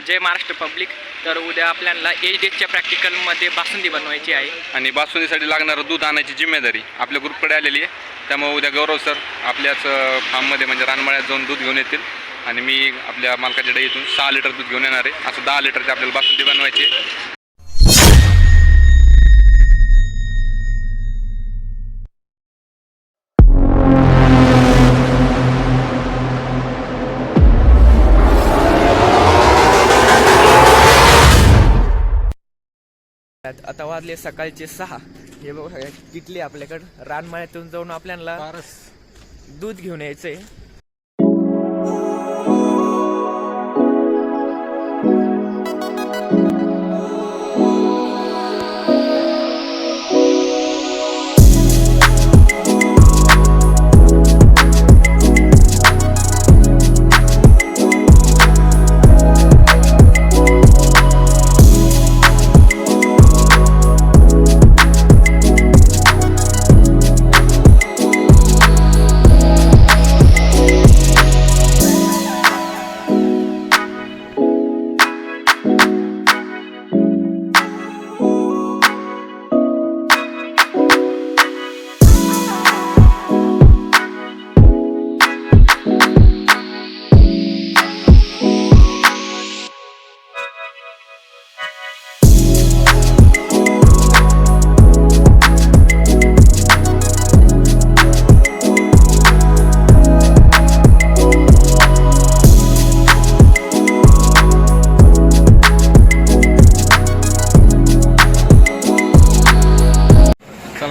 जय Maharashtra public. तर उद्या आपल्याला एच प्रॅक्टिकलमध्ये बासुंदी बनवायची आहे आणि बासुंदीसाठी लागणारं दूध आणायची जिम्मेदारी आपल्या ग्रुपकडे आलेली आहे। त्यामुळे उद्या गौरव सर आपल्याच फार्ममध्ये म्हणजे रानमळ्यात जाऊन दूध घेऊन येतील आणि मी आपल्या मालकाच्या डेअरीतून 6 लिटर दूध घेऊन येणार आहे। असं 10 लिटरची आपल्याला बासुंदी बनवायची आहे। आता वाजले सकाळचे 6। हे बघा किटली आपल्याकडं रानमळ्यातून जाऊन आपल्याला दूध घेऊन यायचंय।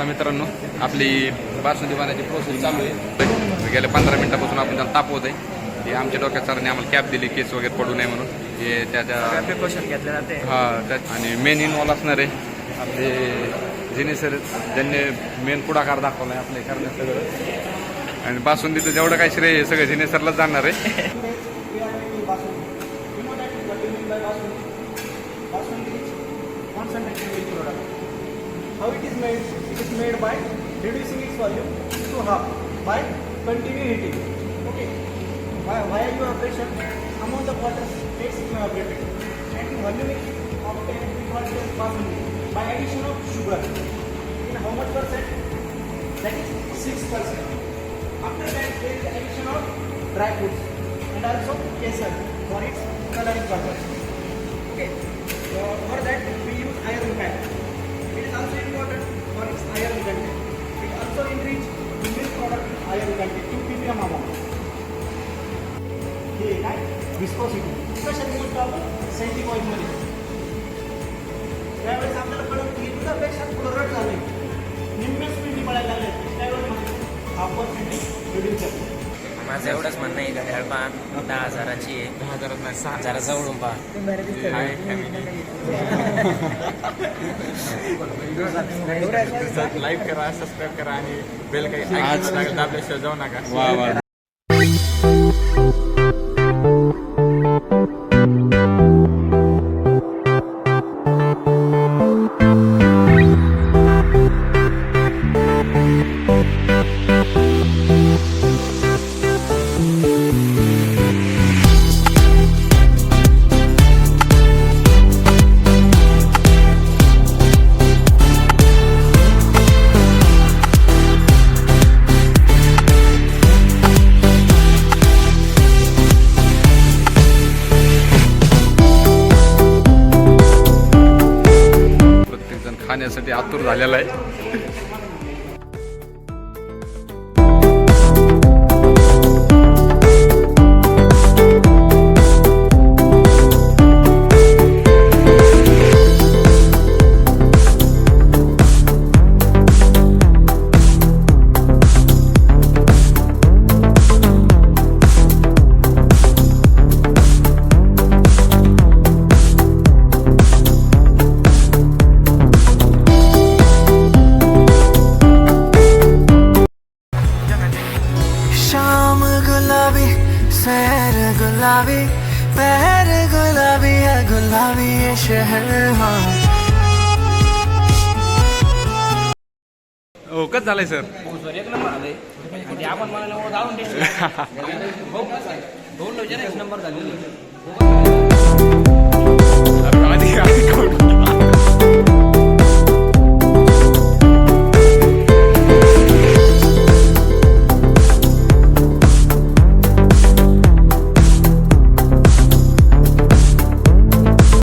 मित्रांनो, आपली बासुंदी बनवायची प्रोसेस चालू आहे। गेल्या 15 मिनिटापासून आपण त्याला तापवत आहे। हे आमच्या डोक्यात सरांनी आम्हाला कॅप दिली केस वगैरे पडू नये म्हणून। हे त्याच्या प्रिकॉशन घेतले जाते। त्यात आणि मेन इन्व्हॉल्व असणार आहे आपले जिने सर, ज्यांनी मेन पुढाकार दाखवला आहे आपल्या करण्यात सगळं। आणि बासुंदीचं जेवढं काही श्रेय हे सगळं जिने सरलाच जाणार आहे। How it is made? It is made by reducing its volume to half by continuous heating. Okay. While you operation, amount of water gets evaporated, and volume is obtained because it is Basundi by addition of sugar. In how much percent? That is 6%. After that, there is addition of dry fruits and also kesar for its coloring purpose. Okay. For that, we use iron pan. It is also important for its iron content. It also enrich the milk product with iron content 2 ppm amount. हे काय viscosity especially most of scientific oil मध्ये त्यावेळेस आपल्याला कळत की दुधापेक्षा थोडं रट झालंय, निम्म्या स्पीडने पळायला लागले, त्यावेळेस आपण रिड्यूस करतो। माझं एवढंच म्हणणं आहे, घड्याळ पहा 10,000ची आहे। 10,000 नाही 6,000 जवळून पहा। लाईक करा, सबस्क्राईब करा आणि बेल काही दाबल्याशिवाय जाऊ नका। वा वा। खाण्यासाठी आतुर झालेला आहे। सैर गुलाबी, पैर गुलाबी है, गुलाबी ये शहर। हाँ ओ कच झालंय सर? सर एक नंबर आले आणि आपण मला जाऊन टेस्ट 2 नंबर झालेली।